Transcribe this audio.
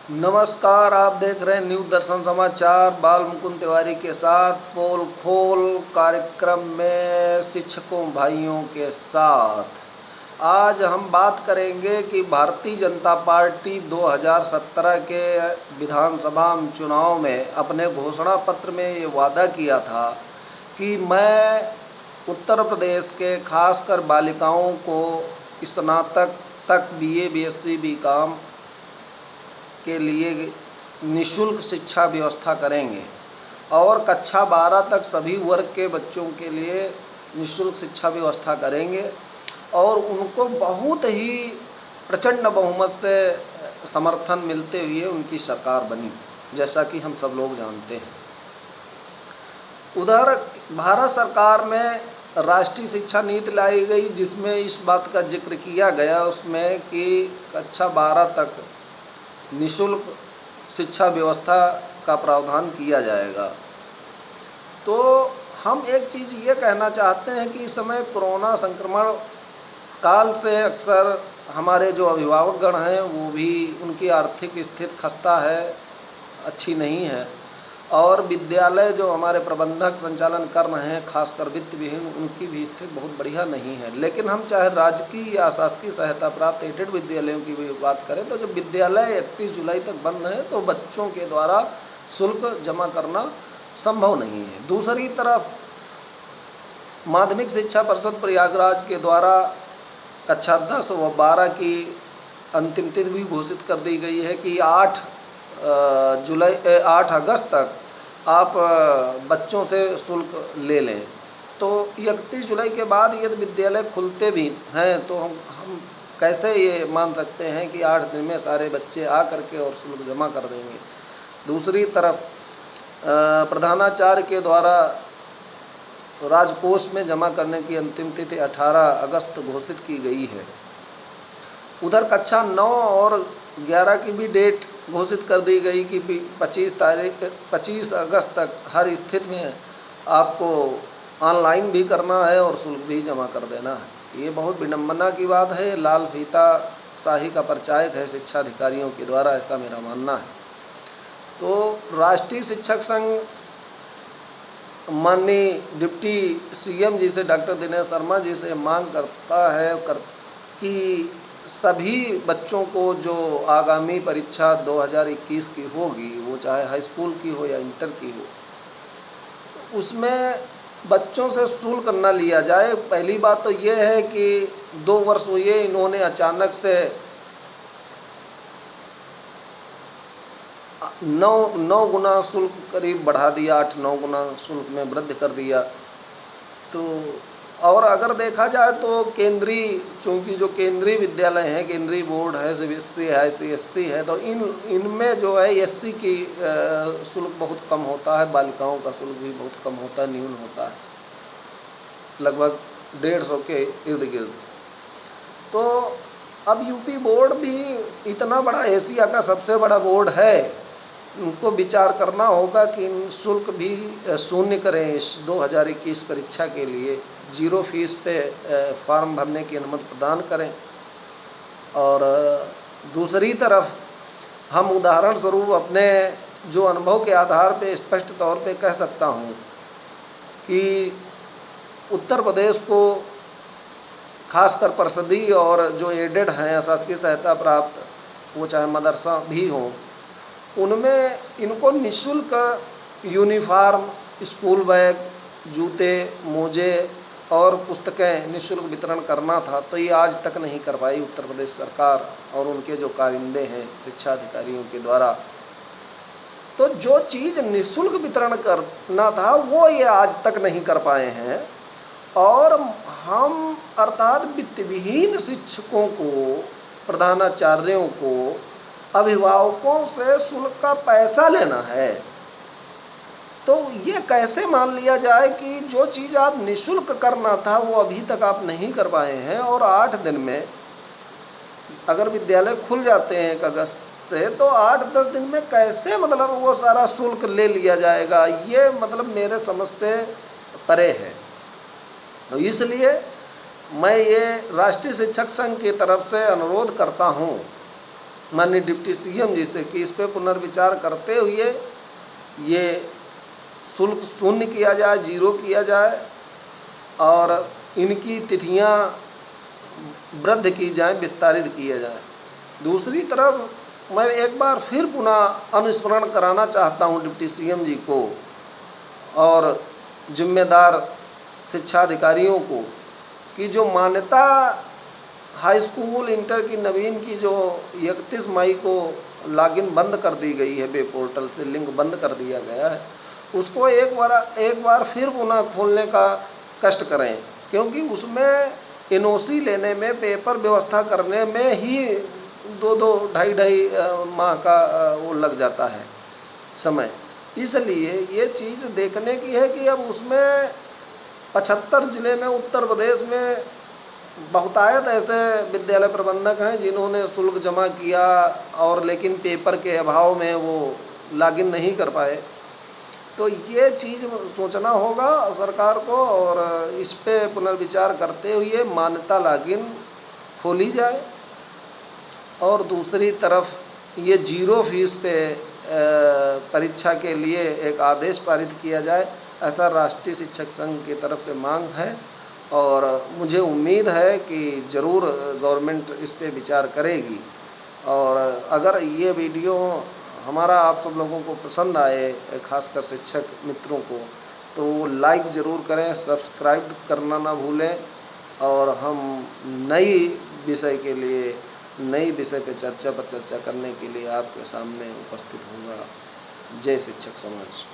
नमस्कार, आप देख रहे हैं न्यू दर्शन समाचार। बाल मुकुंद तिवारी के साथ पोल खोल कार्यक्रम में शिक्षकों भाइयों के साथ आज हम बात करेंगे कि भारतीय जनता पार्टी 2017 के विधानसभा चुनाव में अपने घोषणा पत्र में ये वादा किया था कि मैं उत्तर प्रदेश के खासकर बालिकाओं को स्नातक तक बीए बीएससी बीकॉम के लिए निःशुल्क शिक्षा व्यवस्था करेंगे और कक्षा 12 तक सभी वर्ग के बच्चों के लिए निःशुल्क शिक्षा व्यवस्था करेंगे और उनको बहुत ही प्रचंड बहुमत से समर्थन मिलते हुए उनकी सरकार बनी, जैसा कि हम सब लोग जानते हैं। उधर भारत सरकार में राष्ट्रीय शिक्षा नीति लाई गई, जिसमें इस बात का जिक्र किया गया उसमें कि कक्षा 12 तक निःशुल्क शिक्षा व्यवस्था का प्रावधान किया जाएगा। तो हम एक चीज़ ये कहना चाहते हैं कि इस समय कोरोना संक्रमण काल से अक्सर हमारे जो अभिभावकगण हैं वो भी, उनकी आर्थिक स्थिति खस्ता है, अच्छी नहीं है, और विद्यालय जो हमारे प्रबंधक संचालन कर रहे हैं खासकर वित्त विहीन, उनकी भी स्थिति बहुत बढ़िया नहीं है। लेकिन हम चाहे राजकीय या शासकीय सहायता प्राप्त एडेड विद्यालयों की भी बात करें तो जब विद्यालय 31 जुलाई तक बंद है तो बच्चों के द्वारा शुल्क जमा करना संभव नहीं है। दूसरी तरफ माध्यमिक शिक्षा परिषद प्रयागराज के द्वारा कक्षा 10 व 12 की अंतिम तिथि भी घोषित कर दी गई है कि 8 अगस्त तक आप बच्चों से शुल्क ले लें। तो 31 जुलाई के बाद यदि विद्यालय खुलते भी हैं तो हम कैसे ये मान सकते हैं कि 8 दिन में सारे बच्चे आ करके और शुल्क जमा कर देंगे। दूसरी तरफ प्रधानाचार्य के द्वारा राजकोष में जमा करने की अंतिम तिथि 18 अगस्त घोषित की गई है। उधर कक्षा 9 और 11 की भी डेट घोषित कर दी गई कि 25 अगस्त तक हर स्थिति में आपको ऑनलाइन भी करना है और शुल्क भी जमा कर देना है। ये बहुत विडम्बना की बात है, लाल फीता शाही का परिचायक है शिक्षा अधिकारियों के द्वारा, ऐसा मेरा मानना है। तो राष्ट्रीय शिक्षक संघ माननीय डिप्टी सीएम जी से, डॉक्टर दिनेश शर्मा जी से मांग करता है कि सभी बच्चों को जो आगामी परीक्षा 2021 की होगी, वो चाहे हाई स्कूल की हो या इंटर की हो, उसमें बच्चों से शुल्क न लिया जाए। पहली बात तो ये है कि 2 वर्ष हुए इन्होंने अचानक से 9 गुना शुल्क करीब बढ़ा दिया, 8-9 गुना शुल्क में वृद्धि कर दिया। तो और अगर देखा जाए तो चूँकि जो केंद्रीय विद्यालय हैं, केंद्रीय बोर्ड है, सीबीएसई है, सीएससी है, तो इनमें जो है एससी की शुल्क बहुत कम होता है, बालिकाओं का शुल्क भी बहुत कम होता है, न्यून होता है, लगभग 150 के इर्द गिर्द। तो अब यूपी बोर्ड भी इतना बड़ा, एशिया का सबसे बड़ा बोर्ड है, उनको विचार करना होगा कि इन शुल्क भी शून्य करें इस 2021 परीक्षा के लिए, 0 फीस पे फॉर्म भरने की अनुमति प्रदान करें। और दूसरी तरफ हम उदाहरण स्वरूप अपने जो अनुभव के आधार पे स्पष्ट तौर पे कह सकता हूँ कि उत्तर प्रदेश को खासकर परिषदीय और जो एडेड हैं शासकीय सहायता प्राप्त, वो चाहे मदरसा भी हों, उनमें इनको निःशुल्क यूनिफॉर्म, स्कूल बैग, जूते, मोजे और पुस्तकें निःशुल्क वितरण करना था। तो ये आज तक नहीं कर पाई उत्तर प्रदेश सरकार और उनके जो कारिंदे हैं शिक्षा अधिकारियों के द्वारा। तो जो चीज़ निःशुल्क वितरण करना था वो ये आज तक नहीं कर पाए हैं। और हम अर्थात वित्त विहीन शिक्षकों को, प्रधानाचार्यों को, अभिभावकों से शुल्क का पैसा लेना है। तो ये कैसे मान लिया जाए कि जो चीज़ आप निःशुल्क करना था वो अभी तक आप नहीं कर पाए हैं, और 8 दिन में अगर विद्यालय खुल जाते हैं 1 अगस्त से, तो 8-10 दिन में कैसे मतलब वो सारा शुल्क ले लिया जाएगा, ये मतलब मेरे समझ से परे है। तो इसलिए मैं ये राष्ट्रीय शिक्षक संघ की तरफ से अनुरोध करता हूँ माननीय डिप्टी सीएम जी से कि इस पे पुनर्विचार करते हुए ये शुल्क शून्य किया जाए, जीरो किया जाए और इनकी तिथियां वृद्ध की जाए, विस्तारित किया जाए। दूसरी तरफ मैं एक बार फिर पुनः अनुस्मरण कराना चाहता हूं डिप्टी सीएम जी को और जिम्मेदार शिक्षा अधिकारियों को कि जो मान्यता हाई स्कूल इंटर की नवीन की जो 31 मई को लॉगिन बंद कर दी गई है, वेब पोर्टल से लिंक बंद कर दिया गया है, उसको एक बार फिर पुनः खोलने का कष्ट करें, क्योंकि उसमें एनओसी लेने में, पेपर व्यवस्था करने में ही 2-2 ढाई माह का वो लग जाता है समय। इसलिए ये चीज़ देखने की है कि अब उसमें 75 जिले में उत्तर प्रदेश में बहुतायत ऐसे विद्यालय प्रबंधक हैं जिन्होंने शुल्क जमा किया और लेकिन पेपर के अभाव में वो लॉगिन नहीं कर पाए। तो ये चीज़ सोचना होगा सरकार को और इस पे पुनर्विचार करते हुए मान्यता लॉगिन खोली जाए और दूसरी तरफ ये जीरो फीस पे परीक्षा के लिए एक आदेश पारित किया जाए, ऐसा राष्ट्रीय शिक्षक संघ की तरफ से मांग है और मुझे उम्मीद है कि ज़रूर गवर्नमेंट इस पे विचार करेगी। और अगर ये वीडियो हमारा आप सब लोगों को पसंद आए, खासकर शिक्षक मित्रों को, तो वो लाइक ज़रूर करें, सब्सक्राइब करना ना भूलें और हम नई विषय पे चर्चा करने के लिए आपके सामने उपस्थित होगा। जय शिक्षक समाज।